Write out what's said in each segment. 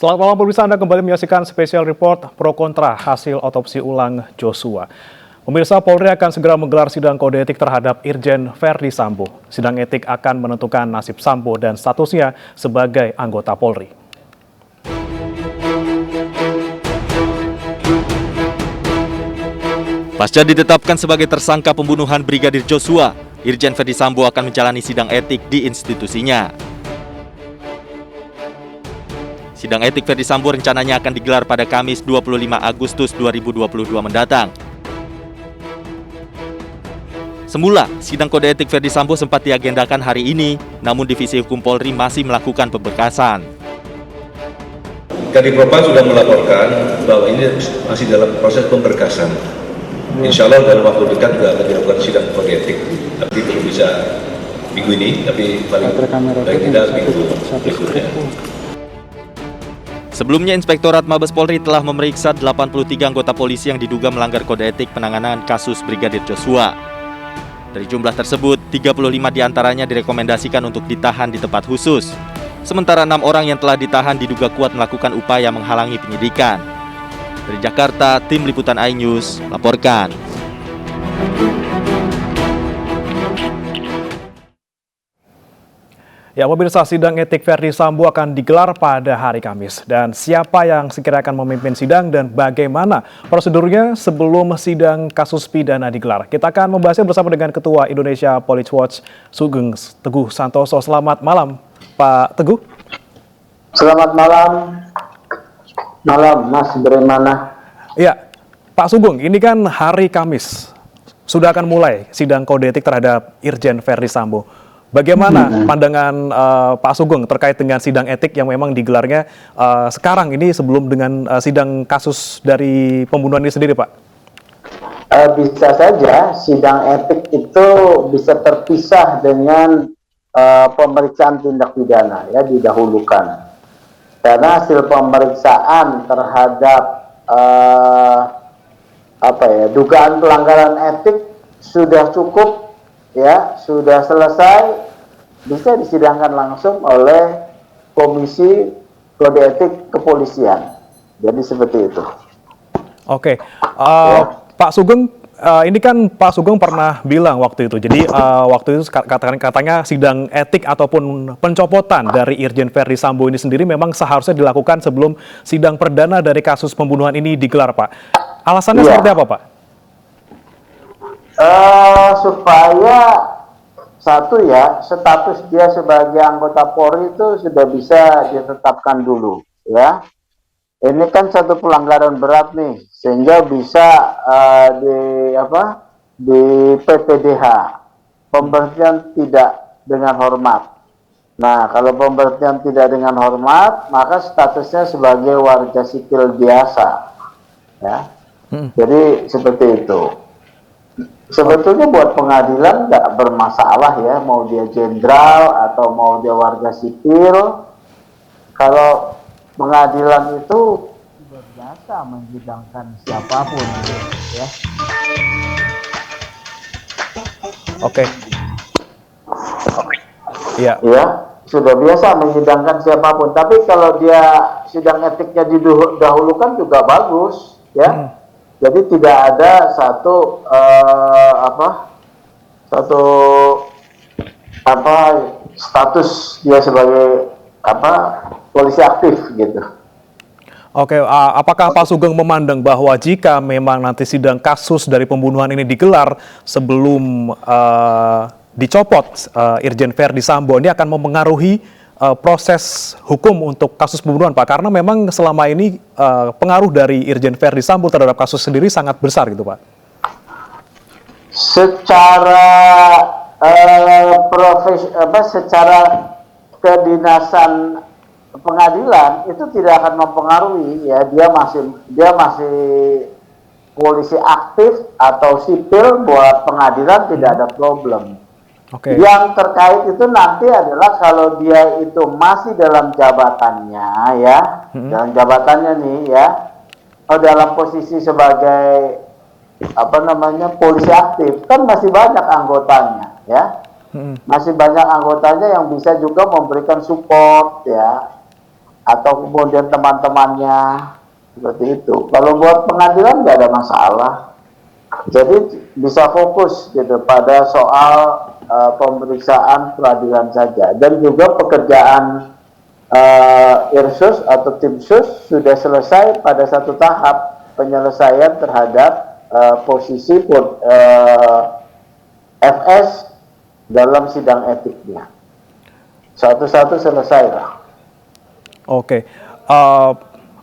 Selamat malam pemirsa, Anda kembali menyaksikan spesial report pro kontra hasil otopsi ulang Joshua. Pemirsa, Polri akan segera menggelar sidang kode etik terhadap Irjen Verdi Sambo. Sidang etik akan menentukan nasib Sambo dan statusnya sebagai anggota Polri. Pasca ditetapkan sebagai tersangka pembunuhan Brigadir Joshua, Irjen Verdi Sambo akan menjalani sidang etik di institusinya. Sidang etik Verdi Sambo rencananya akan digelar pada Kamis 25 Agustus 2022 mendatang. Semula, sidang kode etik Verdi Sambo sempat diagendakan hari ini, namun Divisi Hukum Polri masih melakukan pemberkasan. Kadipropam sudah melaporkan bahwa ini masih dalam proses pemberkasan. Insya Allah dalam waktu dekat juga akan dilakukan sidang kode etik. Tapi belum bisa minggu ini, tapi paling tidak minggu berikutnya. Sebelumnya, Inspektorat Mabes Polri telah memeriksa 83 anggota polisi yang diduga melanggar kode etik penanganan kasus Brigadir Joshua. Dari jumlah tersebut, 35 diantaranya direkomendasikan untuk ditahan di tempat khusus. Sementara 6 orang yang telah ditahan diduga kuat melakukan upaya menghalangi penyidikan. Dari Jakarta, Tim Liputan iNews laporkan. Ya, pemirsa, sidang etik Verdi Sambo akan digelar pada hari Kamis. Dan siapa yang sekiranya akan memimpin sidang dan bagaimana prosedurnya sebelum sidang kasus pidana digelar. Kita akan membahasnya bersama dengan Ketua Indonesia Police Watch, Sugeng Teguh Santoso. Selamat malam, Pak Teguh. Selamat malam. Malam, Mas Bremana. Ya, Pak Sugeng, ini kan hari Kamis. Sudah akan mulai sidang kode etik terhadap Irjen Verdi Sambo. Bagaimana pandangan Pak Sugeng terkait dengan sidang etik yang memang digelarnya sekarang ini sebelum dengan sidang kasus dari pembunuhan ini sendiri, Pak? Bisa saja sidang etik itu bisa terpisah dengan pemeriksaan tindak pidana, ya, didahulukan. Karena hasil pemeriksaan terhadap dugaan pelanggaran etik sudah cukup, ya, sudah selesai, bisa disidangkan langsung oleh Komisi Kode Etik Kepolisian. Jadi seperti itu. Oke, Pak Sugeng, ini kan Pak Sugeng pernah bilang waktu itu. Jadi waktu itu katanya sidang etik ataupun pencopotan dari Irjen Verdi Sambo ini sendiri memang seharusnya dilakukan sebelum sidang perdana dari kasus pembunuhan ini digelar, Pak. Alasannya seperti apa, Pak? Supaya satu, ya, status dia sebagai anggota Polri itu sudah bisa ditetapkan dulu, ya. Ini kan satu pelanggaran berat nih, sehingga bisa di PPDH, pemberhentian tidak dengan hormat. Nah, kalau pemberhentian tidak dengan hormat, maka statusnya sebagai warga sipil biasa, ya. Jadi seperti itu. Sebetulnya buat pengadilan nggak bermasalah, ya, mau dia jenderal atau mau dia warga sipil. Kalau pengadilan itu biasa menyidangkan siapapun, ya. Oke. Iya. Ya, sudah biasa menyidangkan siapapun. Tapi kalau dia sidang etiknya didahulukan juga bagus, ya. Jadi tidak ada satu status dia sebagai polisi aktif gitu. Oke, apakah Pak Sugeng memandang bahwa jika memang nanti sidang kasus dari pembunuhan ini digelar sebelum dicopot Irjen Verdi Sambo, ini akan mempengaruhi proses hukum untuk kasus pembunuhan, Pak? Karena memang selama ini pengaruh dari Irjen Verdi Sambo terhadap kasus sendiri sangat besar gitu, Pak. Secara secara kedinasan pengadilan itu tidak akan mempengaruhi, ya. Dia masih polisi aktif atau sipil, buat pengadilan tidak ada problem. Okay. Yang terkait itu nanti adalah kalau dia itu masih dalam jabatannya, ya, dalam jabatannya nih, ya, atau dalam posisi sebagai polisi aktif, kan masih banyak anggotanya, ya. Masih banyak anggotanya yang bisa juga memberikan support, ya. atau kemudian teman-temannya, seperti itu. Kalau buat pengadilan nggak ada masalah. Jadi bisa fokus gitu pada soal pemeriksaan peradilan saja, dan juga pekerjaan Irsus atau tim sus sudah selesai pada satu tahap penyelesaian terhadap posisi FS dalam sidang etiknya. Satu-satu selesai lah. Oke,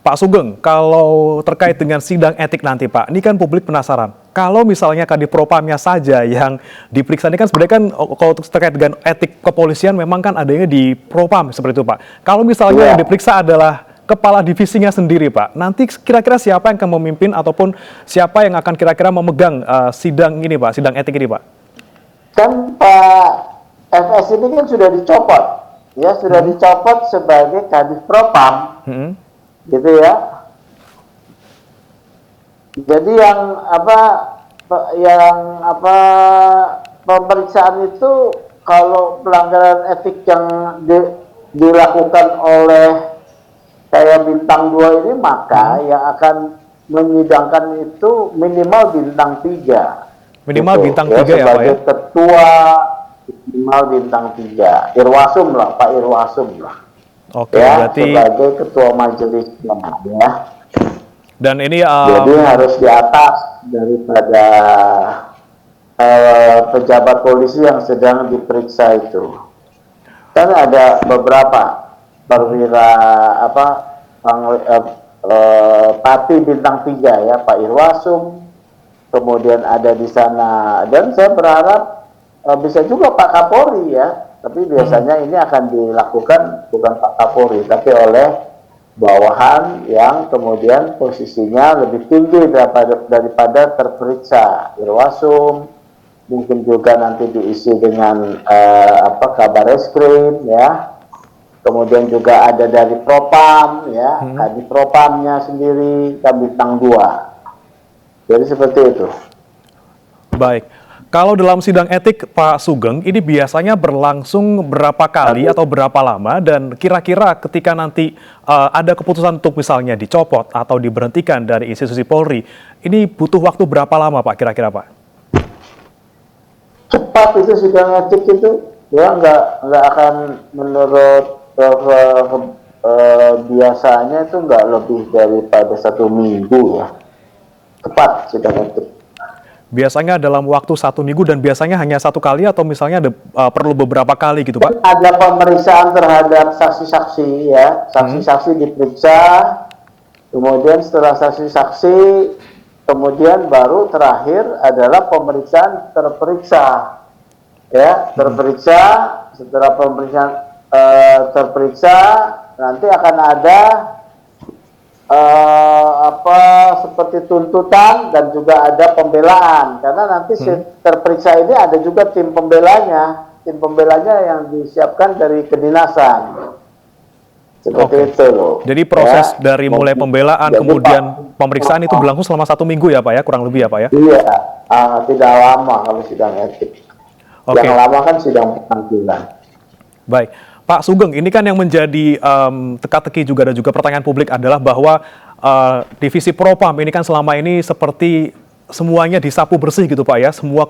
Pak Sugeng, kalau terkait dengan sidang etik nanti Pak, ini kan publik penasaran. Kalau misalnya Kadipropamnya saja yang diperiksa, ini kan sebenarnya kan kalau terkait dengan etik kepolisian memang kan adanya di Propam seperti itu Pak. Kalau misalnya yang diperiksa adalah kepala divisinya sendiri Pak, nanti kira-kira siapa yang akan memimpin ataupun siapa yang akan kira-kira memegang sidang ini Pak, sidang etik ini Pak? Kan Pak FS ini kan sudah dicopot, ya sudah dicopot sebagai Kadif Propam, gitu ya. Jadi yang pemeriksaan itu kalau pelanggaran etik yang dilakukan oleh kayak bintang 2 ini, maka yang akan menyidangkan itu minimal bintang 3. Minimal gitu, bintang 3 ya Pak ya? Sebagai ketua minimal bintang 3. Irwasum lah, Pak Irwasum lah. Oke, ya, berarti sebagai ketua majelis ya. dan ini Jadi harus di atas daripada pejabat polisi yang sedang diperiksa itu. Kan ada beberapa perwira Pati bintang 3 ya, Pak Irwasum, kemudian ada di sana, dan saya berharap bisa juga Pak Kapolri ya, tapi biasanya ini akan dilakukan bukan Pak Kapolri tapi oleh bawahan yang kemudian posisinya lebih tinggi daripada terperiksa. Irwasum mungkin juga nanti diisi dengan kabar eskrim ya, kemudian juga ada dari Propam ya, Kadif Propamnya sendiri kan bintang 2. Jadi seperti itu. baik. Kalau dalam sidang etik Pak Sugeng, ini biasanya berlangsung berapa kali atau berapa lama, dan kira-kira ketika nanti ada keputusan untuk misalnya dicopot atau diberhentikan dari institusi Polri, ini butuh waktu berapa lama Pak kira-kira Pak? Cepat itu sidang etik itu, ya nggak akan menurut biasanya itu nggak lebih daripada 1 minggu ya. Cepat sidang etik. Biasanya dalam waktu 1 minggu, dan biasanya hanya 1 kali atau misalnya perlu beberapa kali gitu Pak? Ada pemeriksaan terhadap saksi-saksi ya, saksi-saksi diperiksa, kemudian setelah saksi-saksi, kemudian baru terakhir adalah pemeriksaan terperiksa, ya terperiksa. Setelah pemeriksaan terperiksa, nanti akan ada seperti tuntutan dan juga ada pembelaan, karena nanti terperiksa ini ada juga tim pembelanya yang disiapkan dari kedinasan, seperti itu loh. Jadi proses ya, dari mulai pembelaan jadi, kemudian Pak, pemeriksaan itu berlangsung selama 1 minggu ya Pak ya, kurang lebih ya Pak ya? Iya, tidak lama kalau sidang etik. Oke. Yang lama kan sidang panggilan. Baik, Pak Sugeng, ini kan yang menjadi teka-teki juga dan juga pertanyaan publik adalah bahwa divisi Propam ini kan selama ini seperti semuanya disapu bersih gitu Pak ya, semua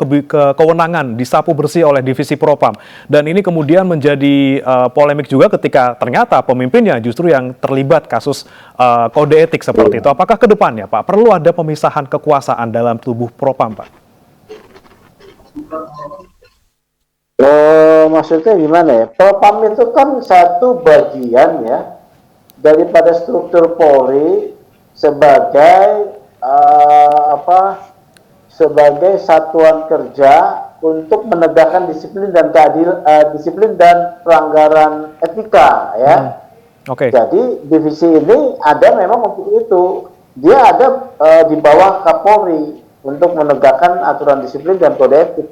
kewenangan disapu bersih oleh divisi Propam. Dan ini kemudian menjadi polemik juga ketika ternyata pemimpinnya justru yang terlibat kasus kode etik seperti itu. Apakah ke depannya Pak perlu ada pemisahan kekuasaan dalam tubuh Propam Pak? Maksudnya gimana ya? Propam itu kan satu bagian ya daripada struktur Polri sebagai sebagai satuan kerja untuk menegakkan disiplin dan disiplin dan pelanggaran etika ya. Oke. Jadi divisi ini ada memang untuk itu. Dia ada di bawah Kapolri untuk menegakkan aturan disiplin dan kode etik.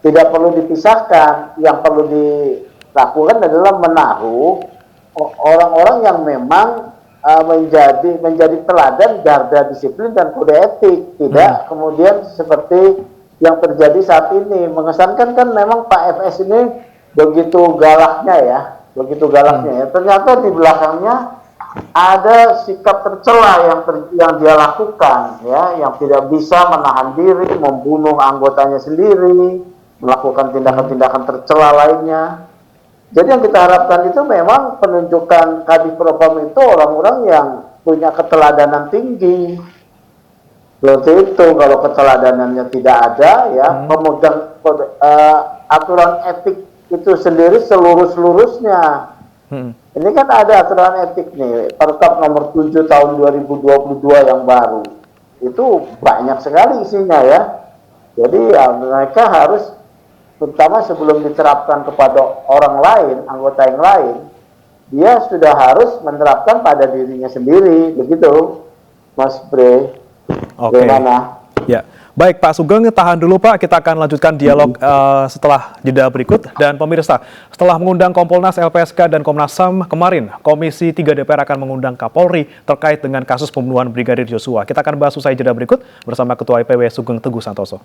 Tidak perlu dipisahkan. Yang perlu dilakukan adalah menaruh orang-orang yang memang menjadi teladan garda disiplin dan kode etik. Tidak kemudian seperti yang terjadi saat ini. Mengesankan kan memang Pak FS ini begitu galaknya ya. Ternyata di belakangnya ada sikap tercela yang dia lakukan, ya, yang tidak bisa menahan diri, membunuh anggotanya sendiri, melakukan tindakan-tindakan tercela lainnya. Jadi yang kita harapkan itu memang penunjukan Kadif Propam itu orang-orang yang punya keteladanan tinggi. Seperti itu. Kalau keteladanannya tidak ada, ya, pemegang aturan etik itu sendiri seluruh-seluruhnya. Ini kan ada aturan etik nih, Perkap nomor 7 tahun 2022 yang baru. Itu banyak sekali isinya, ya. Jadi ya, mereka harus, terutama sebelum diterapkan kepada orang lain, anggota yang lain, dia sudah harus menerapkan pada dirinya sendiri, begitu, Mas Bre. Oke. Gimana? Ya, baik Pak Sugeng, tahan dulu Pak. Kita akan lanjutkan dialog setelah jeda berikut. Dan pemirsa, setelah mengundang Kompolnas, LPSK, dan Komnas HAM kemarin, Komisi 3 DPR akan mengundang Kapolri terkait dengan kasus pembunuhan Brigadir Joshua. Kita akan bahas usai jeda berikut bersama Ketua IPW Sugeng Teguh Santoso.